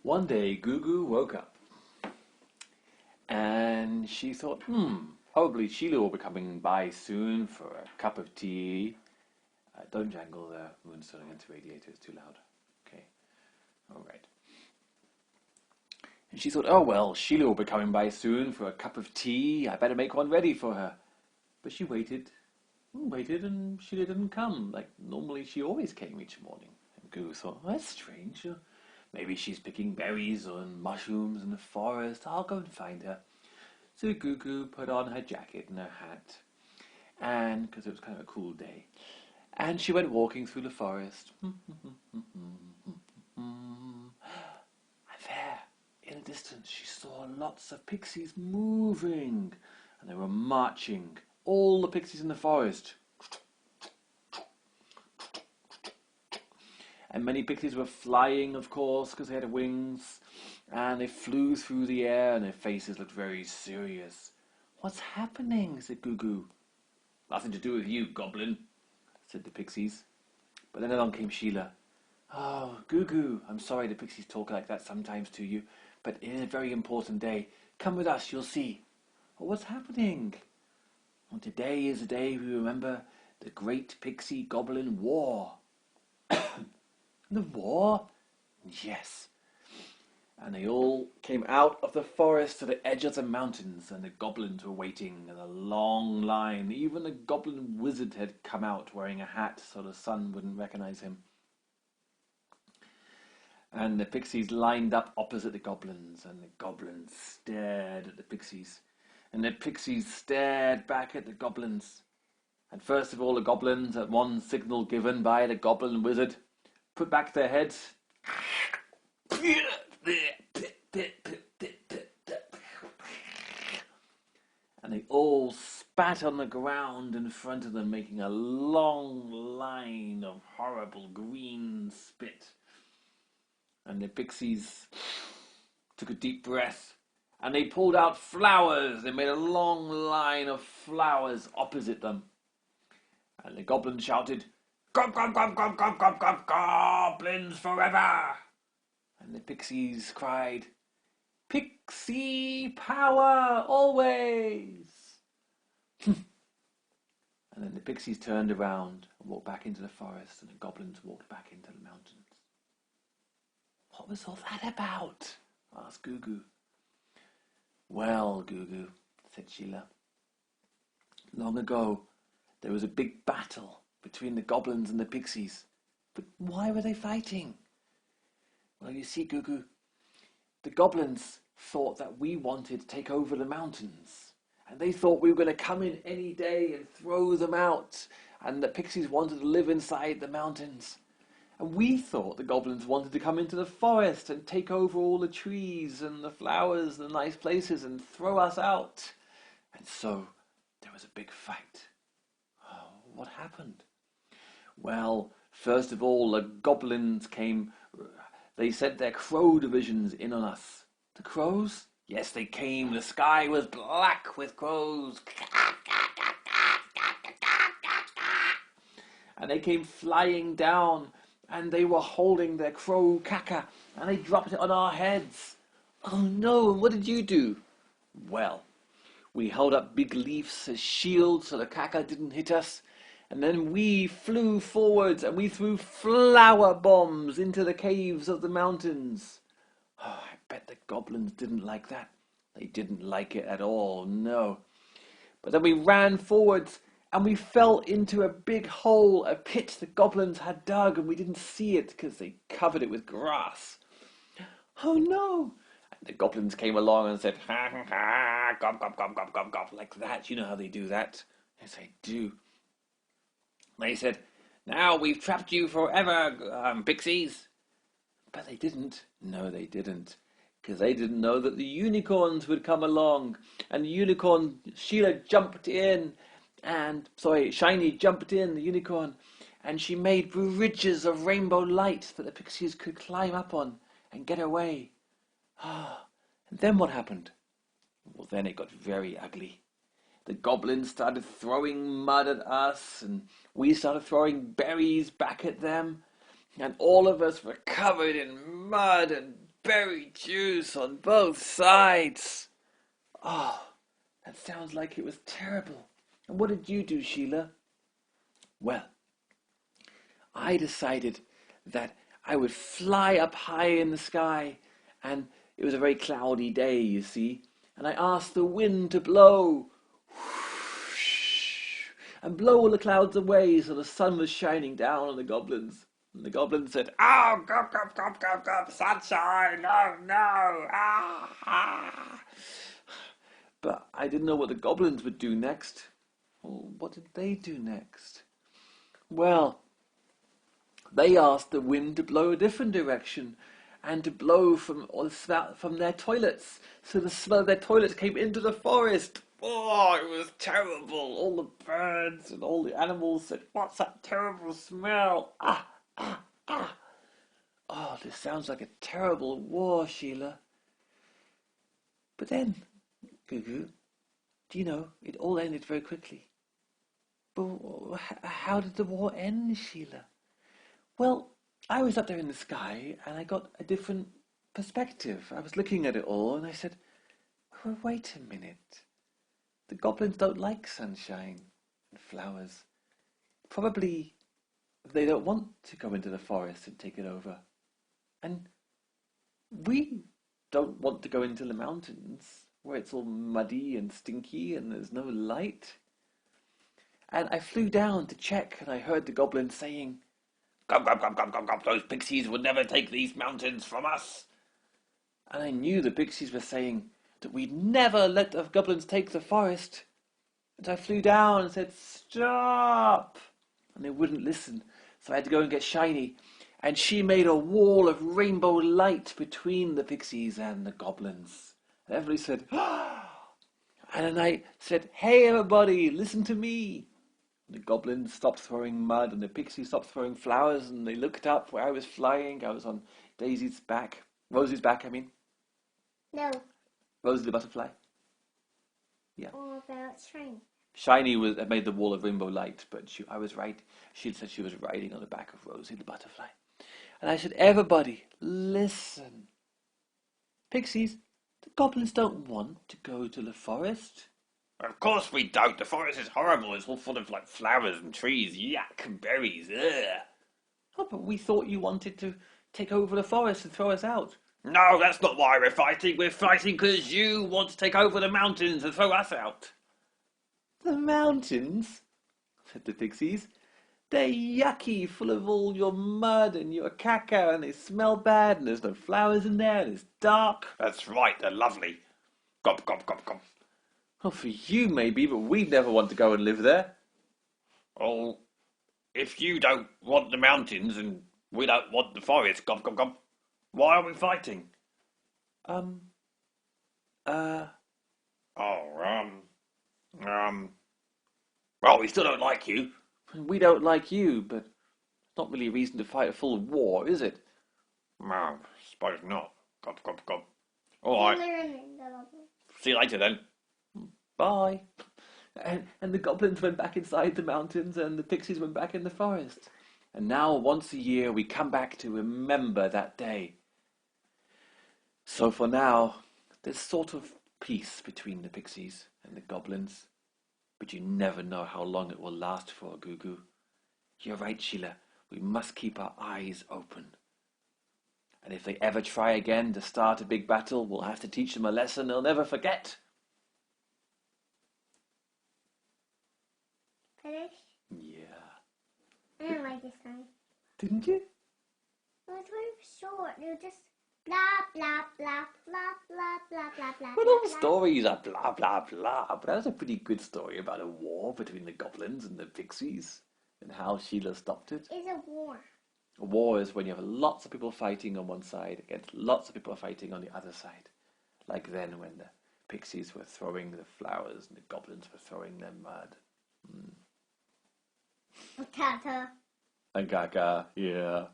One day, Gugu woke up and she thought, probably Sheila will be coming by soon for a cup of tea. Don't jangle the moonstone against the radiator, it's too loud. Okay, all right. And she thought, oh well, Sheila will be coming by soon for a cup of tea. I better make one ready for her. But she waited and waited, and Sheila didn't come. Like normally she always came each morning. And Gugu thought, oh, that's strange. Maybe she's picking berries or mushrooms in the forest. I'll go and find her. So Gugu put on her jacket and her hat, and because it was kind of a cool day, and she went walking through the forest. And there, in the distance, she saw lots of pixies moving, and they were marching. All the pixies in the forest. And many pixies were flying, of course, because they had wings. And they flew through the air, and their faces looked very serious. What's happening? Said Gugu. Nothing to do with you, Goblin, said the pixies. But then along came Sheila. Oh, Gugu, I'm sorry the pixies talk like that sometimes to you, but it is a very important day. Come with us, you'll see. Oh, what's happening? Well, today is the day we remember the Great Pixie Goblin War. The war? Yes. And they all came out of the forest to the edge of the mountains, and the goblins were waiting in a long line. Even the goblin wizard had come out wearing a hat so the sun wouldn't recognize him. And the pixies lined up opposite the goblins, and the goblins stared at the pixies. And the pixies stared back at the goblins. And first of all, the goblins, at one signal given by the goblin wizard, put back their heads. And they all spat on the ground in front of them, making a long line of horrible green spit. And the pixies took a deep breath, and they pulled out flowers. They made a long line of flowers opposite them. And the goblin shouted, "Gob, gob, gob, gob, gob, gob, gob, goblins forever!" And the pixies cried, "Pixie power always!" And then the pixies turned around and walked back into the forest, and the goblins walked back into the mountains. What was all that about? Asked Gugu. Well, Gugu, said Sheila, long ago there was a big battle between the goblins and the pixies. But why were they fighting? Well, you see, Gugu, the goblins thought that we wanted to take over the mountains. And they thought we were going to come in any day and throw them out. And the pixies wanted to live inside the mountains. And we thought the goblins wanted to come into the forest and take over all the trees and the flowers and the nice places and throw us out. And so there was a big fight. Oh, what happened? Well, first of all, the goblins came. They sent their crow divisions in on us. The crows? Yes, they came. The sky was black with crows. And they came flying down, and they were holding their crow caca, and they dropped it on our heads. Oh no, what did you do? Well, we held up big leaves as shields so the caca didn't hit us. And then we flew forwards and we threw flower bombs into the caves of the mountains. Oh, I bet the goblins didn't like that. They didn't like it at all, no. But then we ran forwards and we fell into a big hole, a pit the goblins had dug, and we didn't see it because they covered it with grass. Oh no! And the goblins came along and said, "Ha ha ha, gob, gob, gob, gob, gob, gob," like that. You know how they do that? Yes, I do. They said, "Now we've trapped you forever, pixies." But they didn't. No, they didn't. Because they didn't know that the unicorns would come along. And the unicorn, Sheila jumped in. Shiny jumped in, the unicorn. And she made bridges of rainbow light that the pixies could climb up on and get away. And then what happened? Well, then it got very ugly. The goblins started throwing mud at us, and we started throwing berries back at them, and all of us were covered in mud and berry juice on both sides. Oh, that sounds like it was terrible. And what did you do, Sheila? Well, I decided that I would fly up high in the sky, and it was a very cloudy day, you see, and I asked the wind to blow, and blow all the clouds away so the sun was shining down on the goblins. And the goblins said, "Oh, gob, sunshine, oh no, ah." But I didn't know what the goblins would do next. Well, what did they do next? Well, they asked the wind to blow a different direction and to blow from their toilets. So the smell of their toilets came into the forest. Oh, it was terrible. All the birds and all the animals said, "What's that terrible smell? Ah, ah, ah." Oh, this sounds like a terrible war, Sheila. But then, Goo, do you know, it all ended very quickly. But how did the war end, Sheila? Well, I was up there in the sky and I got a different perspective. I was looking at it all and I said, "Oh, wait a minute. The goblins don't like sunshine and flowers. Probably they don't want to go into the forest and take it over. And we don't want to go into the mountains where it's all muddy and stinky and there's no light." And I flew down to check and I heard the goblins saying, "Gub, those pixies would never take these mountains from us." And I knew the pixies were saying that we'd never let the goblins take the forest. And I flew down and said, "Stop!" And they wouldn't listen, so I had to go and get Shiny. And she made a wall of rainbow light between the pixies and the goblins. And everybody said, "Ah!" And then I said, "Hey, everybody, listen to me." The goblins stopped throwing mud and the pixies stopped throwing flowers and they looked up where I was flying. I was on Rosie's back, I mean. No. Rosie the butterfly. Yeah. All about Shiny. Shiny had made the wall of rainbow light, but I was right. She said she was riding on the back of Rosie the butterfly. And I said, "Everybody, listen. Pixies, the goblins don't want to go to the forest." "Of course we don't. The forest is horrible. It's all full of flowers and trees. Yuck, and berries. Ugh." "Oh, but we thought you wanted to take over the forest and throw us out." "No, that's not why we're fighting. We're fighting because you want to take over the mountains and throw us out." "The mountains?" said the pixies. "They're yucky, full of all your mud and your caca, and they smell bad, and there's no flowers in there, and it's dark." "That's right, they're lovely. Gob, gob, gob, gob." "Oh, for you maybe, but we'd never want to go and live there." "Oh, if you don't want the mountains and we don't want the forest, gob, gob, gob, why are we fighting?" Um, uh, oh, well, we still don't like you. We don't like you, but it's not really a reason to fight a full war, is it? No, I suppose not. Gob, gob, gob. All right. See you later then. Bye. And the goblins went back inside the mountains and the pixies went back in the forest. And now once a year we come back to remember that day. So for now, there's sort of peace between the pixies and the goblins. But you never know how long it will last for, Goo. You're right, Sheila. We must keep our eyes open. And if they ever try again to start a big battle, we'll have to teach them a lesson they'll never forget. Finished? Yeah. I didn't like this time. Didn't you? It was very short. It was just blah, blah, blah, blah, blah, blah, blah, blah. Well, all stories are blah, blah, blah. But that was a pretty good story about a war between the goblins and the pixies and how Sheila stopped it. It's a war. A war is when you have lots of people fighting on one side against lots of people fighting on the other side. Like then when the pixies were throwing the flowers and the goblins were throwing their mud. Tata. And Gaga, yeah.